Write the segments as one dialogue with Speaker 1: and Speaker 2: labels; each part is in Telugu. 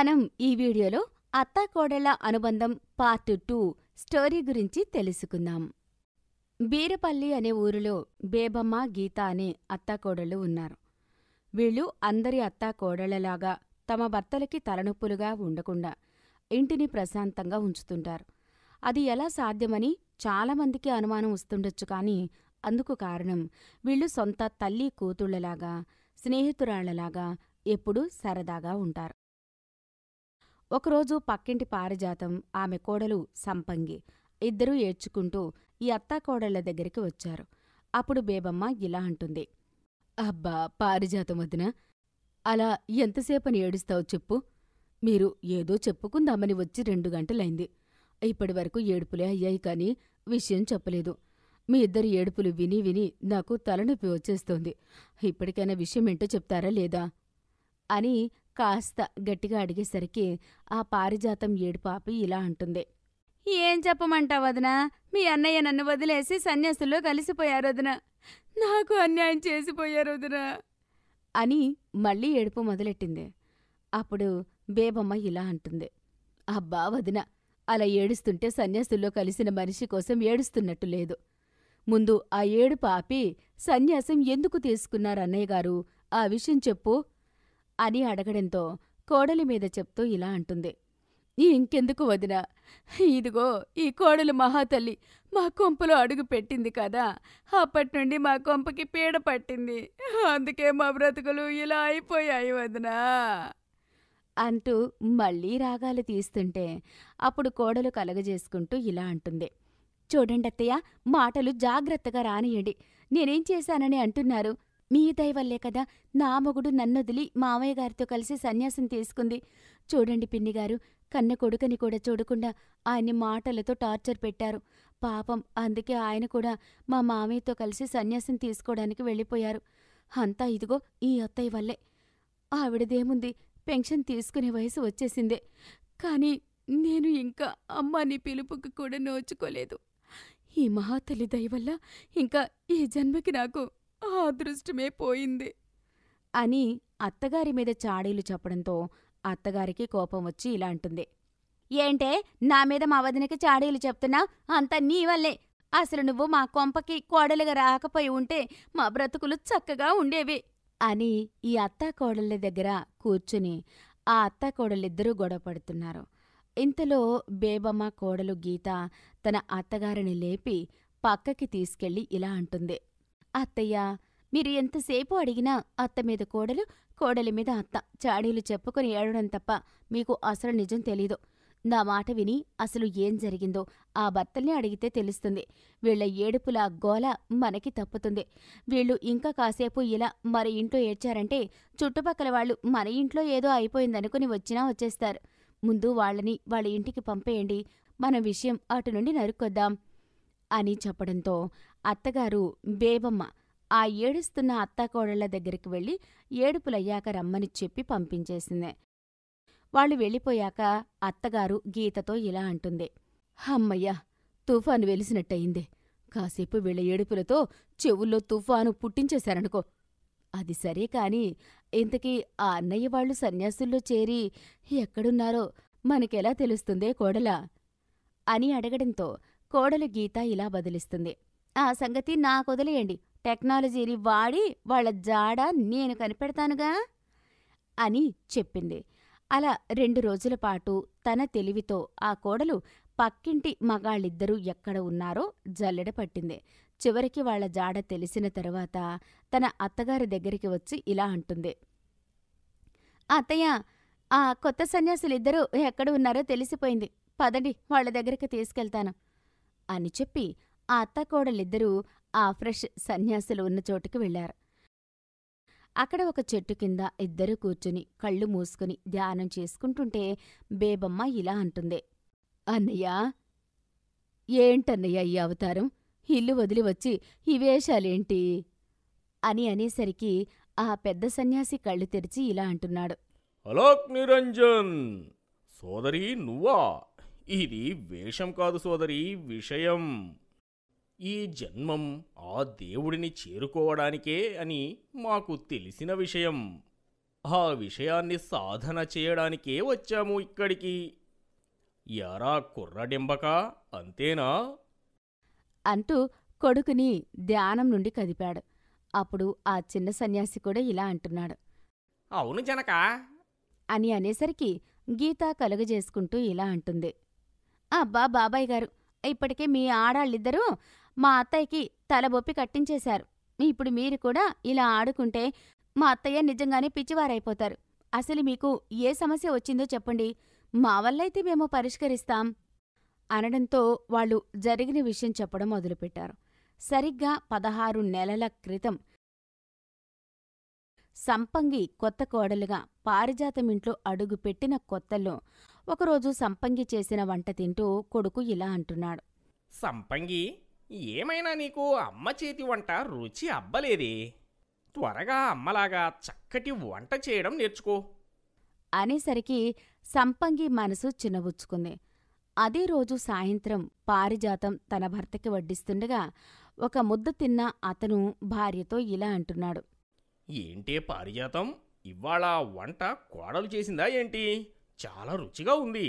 Speaker 1: మనం ఈ వీడియోలో అత్తాకోడళ్ల అనుబంధం పార్ట్ 2 స్టోరీ గురించి తెలుసుకుందాం. బీరపల్లి అనే ఊరిలో బేబమ్మ, గీత అనే అత్తాకోడళ్ళు ఉన్నారు. వీళ్ళు అందరి అత్తాకోడళ్లలాగా తమ భర్తలకి తలనొప్పులుగా ఉండకుండా ఇంటిని ప్రశాంతంగా ఉంచుతుంటారు. అది ఎలా సాధ్యమని చాలామందికి అనుమానం వస్తుండొచ్చు. కానీ అందుకు కారణం వీళ్ళు సొంత తల్లి కూతుళ్లలాగా, స్నేహితురాళ్లలాగా ఎప్పుడూ సరదాగా ఉంటారు. ఒకరోజు పక్కింటి పారిజాతం, ఆమె కోడలు సంపంగి ఇద్దరూ ఏడ్చుకుంటూ ఈ అత్తాకోడళ్ల దగ్గరికి వచ్చారు. అప్పుడు బేబమ్మ ఇలా అంటుంది. అబ్బా పారిజాతం వదినా, అలా ఎంతసేపని ఏడుస్తావు చెప్పు. మీరు ఏదో చెప్పుకుందామని వచ్చి 2 గంటలైంది. ఇప్పటివరకు ఏడుపులే అయ్యాయి కానీ విషయం చెప్పలేదు. మీ ఇద్దరి ఏడుపులు విని విని నాకు తలనొప్పి వచ్చేస్తోంది. ఇప్పటికైనా విషయమేంటో చెప్తారా లేదా అని కాస్త గట్టిగా అడిగేసరికి ఆ పారిజాతం ఏడుపాపి ఇలా అంటుంది. ఏం చెప్పమంటావదనా, మీ అన్నయ్య నన్ను వదిలేసి సన్యాసుల్లో కలిసిపోయారొదనా, నాకు అన్యాయం చేసిపోయారొదనా అని మళ్ళీ ఏడుపు మొదలెట్టింది. అప్పుడు బేబమ్మ ఇలా అంటుంది. అబ్బా వదిన, అలా ఏడుస్తుంటే సన్యాసుల్లో కలిసిన మనిషి కోసం ఏడుస్తున్నట్టు లేదు. ముందు ఆ ఏడుపు ఆపి సన్యాసం ఎందుకు తీసుకున్నారన్నయ్యగారు, ఆ విషయం చెప్పు అని అడగడంతో కోడలి మీద చెప్తూ ఇలా అంటుంది. ఇంకెందుకు వదినా, ఇదిగో ఈ కోడలు మహాతల్లి మా కొంపలో అడుగు పెట్టింది కదా, అప్పటినుండి మా కొంపకి పీడ పట్టింది. అందుకే మా బ్రతుకులు ఇలా అయిపోయాయి వదినా అంటూ మళ్లీ రాగాలు తీస్తుంటే అప్పుడు కోడలు కలగజేసుకుంటూ ఇలా అంటుంది. చూడండత్తయ్య, మాటలు జాగ్రత్తగా రానియండి. నేనేం చేశానని అంటున్నారు? మీ దయవల్లే కదా నా మొగుడు నన్నొదిలి మామయ్య గారితో కలిసి సన్యాసం తీసుకుంది. చూడండి పిన్నిగారు, కన్న కొడుకని కూడా చూడకుండా ఆయన్ని మాటలతో టార్చర్ పెట్టారు. పాపం, అందుకే ఆయన కూడా మా మామయ్యతో కలిసి సన్యాసం తీసుకోవడానికి వెళ్ళిపోయారు. అంతా ఇదిగో ఈ అత్తయ్య వల్లే. ఆవిడదేముంది, పెన్షన్ తీసుకునే వయసు వచ్చేసిందే. కానీ నేను ఇంకా అమ్మ నీ పిలుపుకి కూడా నోచుకోలేదు. ఈ మహాతల్లి దయవల్ల ఇంకా ఈ జన్మకి నాకు ఆ అదృష్టమే పోయింది అని అత్తగారి మీద చాడీలు చెప్పడంతో అత్తగారికి కోపం వచ్చి ఇలా అంటుంది. ఏంటే నా మీద మా వదినకి చాడీలు చెప్తున్నావు? అంతా నీ వల్లే. అసలు నువ్వు మా కొంపకి కోడలుగా రాకపోయి ఉంటే మా బ్రతుకులు చక్కగా ఉండేవి అని ఈ అత్తాకోడళ్ళ దగ్గర కూర్చుని ఆ అత్తాకోడలిద్దరూ గొడవపడుతున్నారు. ఇంతలో బేబమ్మ కోడలు గీత తన అత్తగారిని లేపి పక్కకి తీసుకెళ్లి ఇలా అంటుంది. అత్తయ్యా, మీరు ఎంతసేపు అడిగినా అత్తమీద కోడలు, కోడలి మీద అత్త చాడీలు చెప్పుకుని ఏడడం తప్ప మీకు అసలు నిజం తెలీదు. నా మాట విని అసలు ఏం జరిగిందో ఆ భర్తల్ని అడిగితే తెలుస్తుంది. వీళ్ల ఏడుపుల గోల మనకి తప్పుతుంది. వీళ్ళు ఇంకా కాసేపు ఇలా మరి ఇంట్లో ఏడ్చారంటే చుట్టుపక్కల వాళ్ళు మన ఇంట్లో ఏదో అయిపోయిందనుకుని వచ్చినా వచ్చేస్తారు. ముందు వాళ్ళని వాళ్ళ ఇంటికి పంపేయండి, మన విషయం అటు నుండి నరుక్కొద్దాం అని చెప్పడంతో అత్తగారు బేబమ్మ ఆ ఏడుస్తున్న అత్తాకోడళ్ల దగ్గరికి వెళ్ళి ఏడుపులయ్యాక రమ్మని చెప్పి పంపించేసింది. వాళ్ళు వెళ్ళిపోయాక అత్తగారు గీతతో ఇలా అంటుంది. హమ్మయ్యా, తుఫాను వెలిసినట్టయిందే. కాసేపు వీళ్ళ ఏడుపులతో చెవుల్లో తుఫాను పుట్టించేశారనుకో. అది సరే కాని ఇంతకీ ఆ అన్నయ్య వాళ్ళు సన్యాసుల్లో చేరి ఎక్కడున్నారో మనకెలా తెలుస్తుందే కోడలా అని అడగడంతో కోడలు గీత ఇలా బదిలిస్తుంది. ఆ సంగతి నాకొదిలేయండి, టెక్నాలజీని వాడి వాళ్ల జాడ నేను కనిపెడతానుగా అని చెప్పింది. అలా 2 రోజులపాటు తన తెలివితో ఆ కోడలు పక్కింటి మగాళ్ళిద్దరూ ఎక్కడ ఉన్నారో జల్లెడ పట్టింది. చివరికి వాళ్ల జాడ తెలిసిన తరువాత తన అత్తగారి దగ్గరికి వచ్చి ఇలా అంటుంది. అత్తయ్య, ఆ కొత్త సన్యాసులిద్దరూ ఎక్కడ ఉన్నారో తెలిసిపోయింది. పదండి, వాళ్ల దగ్గరికి తీసుకెళ్తాను అని చెప్పి ఆ అత్తాకోడలిద్దరూ ఆ ఫ్రెష్ సన్యాసులు ఉన్న చోటుకి వెళ్లారు. అక్కడ ఒక చెట్టు కింద ఇద్దరూ కూర్చుని కళ్ళు మూసుకుని ధ్యానం చేసుకుంటుంటే బేబమ్మ ఇలా అంటుంది. అన్నయ్యా, ఏంటన్నయ్య ఈ అవతారం? ఇల్లు వదిలి వచ్చి ఈ వేషాలేంటి అని అనేసరికి ఆ పెద్ద సన్యాసి కళ్ళు తెరిచి ఇలా అంటున్నాడు.
Speaker 2: అలోక్ నిరంజన్, సోదరి నువ్వా? ఇది వేషం కాదు సోదరి, విషయం. ఈ జన్మం ఆ దేవుడిని చేరుకోవడానికే అని మాకు తెలిసిన విషయం. ఆ విషయాన్ని సాధన చేయడానికే వచ్చాము ఇక్కడికి. యారా కుర్రడెంబక, అంతేనా?
Speaker 1: అంటూ కొడుకుని ధ్యానం నుండి కదిపాడు. అప్పుడు ఆ చిన్న సన్యాసి కూడా ఇలా అంటున్నాడు.
Speaker 2: అవును జనక
Speaker 1: అని అనేసరికి గీత కలుగజేసుకుంటూ ఇలా అంటుంది. అబ్బా బాబాయ్ గారు, ఇప్పటికే మీ ఆడాళ్ళిద్దరూ మా అత్తయ్యకి తలబొప్పి కట్టించేశారు. ఇప్పుడు మీరు కూడా ఇలా ఆడుకుంటే మా అత్తయ్య నిజంగానే పిచ్చివారైపోతారు. అసలు మీకు ఏ సమస్య వచ్చిందో చెప్పండి, మా వల్లైతే మేము పరిష్కరిస్తాం అనడంతో వాళ్ళు జరిగిన విషయం చెప్పడం మొదలుపెట్టారు. సరిగ్గా 16 నెలల క్రితం సంపంగి కొత్త కోడలుగా పారిజాతమింట్లో అడుగు పెట్టిన కొత్తల్లో ఒకరోజు సంపంగి చేసిన వంట తింటూ కొడుకు ఇలా అంటున్నాడు.
Speaker 2: సంపంగి, ఏమైనా నీకు అమ్మ చేతి వంట రుచి అబ్బలేదే? త్వరగా అమ్మలాగా చక్కటి వంట చేయడం నేర్చుకో
Speaker 1: అనేసరికి సంపంగి మనసు చిన్నబుచ్చుకుంది. అదే రోజు సాయంత్రం పారిజాతం తన భర్తకి వడ్డిస్తుండగా ఒక ముద్ద తిన్న అతను భార్యతో ఇలా అంటున్నాడు.
Speaker 2: ఏంటే పారిజాతం, ఇవాళ వంట కోడలు చేసిందా ఏంటి? చాలా రుచిగా ఉంది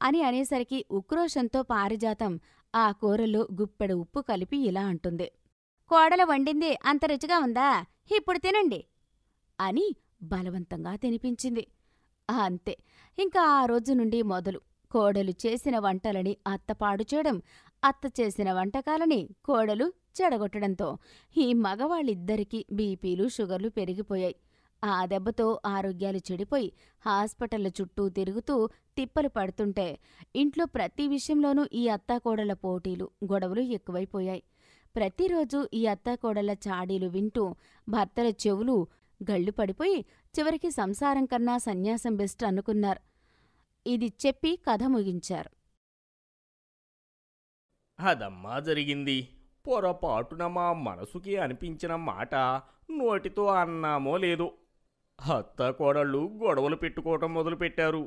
Speaker 1: అని అనేసరికి ఉక్రోషంతో పారిజాతం ఆ కూరలో గుప్పెడు ఉప్పు కలిపి ఇలా అంటుంది. కోడలు వండింది అంత రుచిగా ఉందా? ఇప్పుడు తినండి అని బలవంతంగా తినిపించింది. అంతే, ఇంకా ఆ రోజు నుండి మొదలు కోడలు చేసిన వంటలని అత్త పాడు చేయడం, అత్త చేసిన వంటకాలని కోడలు చెడగొట్టడంతో ఈ మగవాళ్ళిద్దరికీ బీపీలు షుగర్లు పెరిగిపోయాయి. ఆ దెబ్బతో ఆరోగ్యాలు చెడిపోయి హాస్పిటళ్ల చుట్టూ తిరుగుతూ తిప్పలు పడుతుంటే ఇంట్లో ప్రతి విషయంలోనూ ఈ అత్తాకోడళ్ల పోటీలు, గొడవలు ఎక్కువైపోయాయి. ప్రతిరోజు ఈ అత్తాకోడళ్ల చాడీలు వింటూ భర్తల చెవులు గళ్ళు పడిపోయి చివరికి సంసారం కన్నా సన్యాసం బెస్ట్ అనుకున్నారు. ఇది చెప్పి కథ ముగించారు.
Speaker 2: అదమ్మా జరిగింది. పొరపాటున మా మనసుకి అనిపించిన మాట నోటితో అన్నామో లేదో అత్త కోడళ్ళు గొడవలు పెట్టుకోవటం మొదలుపెట్టారు.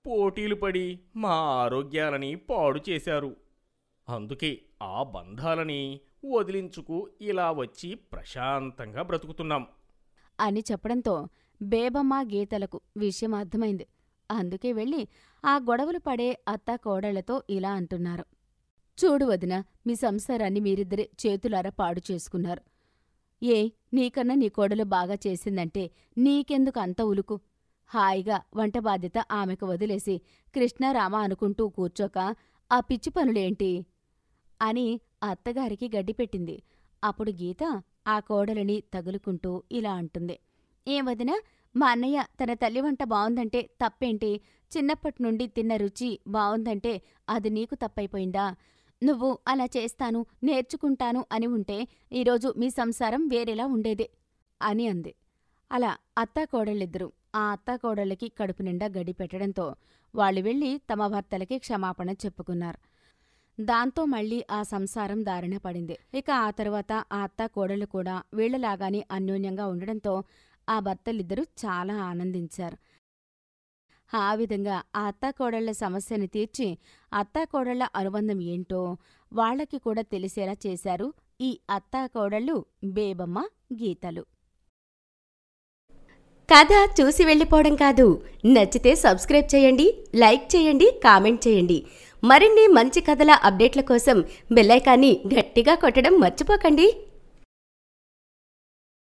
Speaker 2: పోటీలు పడి మా ఆరోగ్యాలని పాడు చేశారు. అందుకే ఆ బంధాలని వదిలించుకు ఇలా వచ్చి ప్రశాంతంగా బ్రతుకుతున్నాం
Speaker 1: అని చెప్పడంతో బేబమ్మ గీతలకు విషయం అర్థమైంది. అందుకే వెళ్ళి ఆ గొడవలు పడే అత్త కోడళ్లతో ఇలా అంటున్నారు. చూడు వదిన, మీ సంసారాన్ని మీరిద్దరే చేతులారా పాడు చేసుకున్నారు. నీకన్నా నీ కోడలు బాగా చేసిందంటే నీకెందుకు అంత ఉలుకు? హాయిగా వంట బాధ్యత ఆమెకు వదిలేసి కృష్ణారామ అనుకుంటూ కూర్చోక ఆ పిచ్చి పనులేంటి అని అత్తగారికి గడ్డిపెట్టింది. అప్పుడు గీత ఆ కోడలిని తగులుకుంటూ ఇలా అంటుంది. ఏం వదినా, మా అన్నయ్య తన తల్లి వంట బావుందంటే తప్పేంటి? చిన్నప్పటినుండి తిన్న రుచి బావుందంటే అది నీకు తప్పైపోయిందా? నువ్వు అలా చేస్తాను, నేర్చుకుంటాను అని ఉంటే ఈరోజు మీ సంసారం వేరేలా ఉండేదే అని అంది. అలా అత్తాకోడళ్ళిద్దరూ ఆ అత్తాకోడళ్ళకి కడుపు నిండా గడి పెట్టడంతో వాళ్ళు వెళ్ళి తమ భర్తలకి క్షమాపణ చెప్పుకున్నారు. దాంతో మళ్లీ ఆ సంసారం దారిన పడింది. ఇక ఆ తరువాత ఆ అత్తాకోడళ్ళు కూడా వీళ్లలాగానే అన్యోన్యంగా ఉండడంతో ఆ భర్తలిద్దరూ చాలా ఆనందించారు. ఆ విధంగా ఆ అత్తాకోడళ్ల సమస్యని తీర్చి అత్తాకోడళ్ల అనుబంధం ఏంటో వాళ్లకి కూడా తెలిసేలా చేశారు ఈ అత్తాకోడళ్ళు బేబమ్మ గీతలు.
Speaker 3: కథ చూసి వెళ్ళిపోవడం కాదు, నచ్చితే సబ్స్క్రైబ్ చేయండి, లైక్ చేయండి, కామెంట్ చేయండి. మరిన్ని మంచి కథల అప్డేట్ల కోసం బెల్ ఐకాన్ని గట్టిగా కొట్టడం మర్చిపోకండి.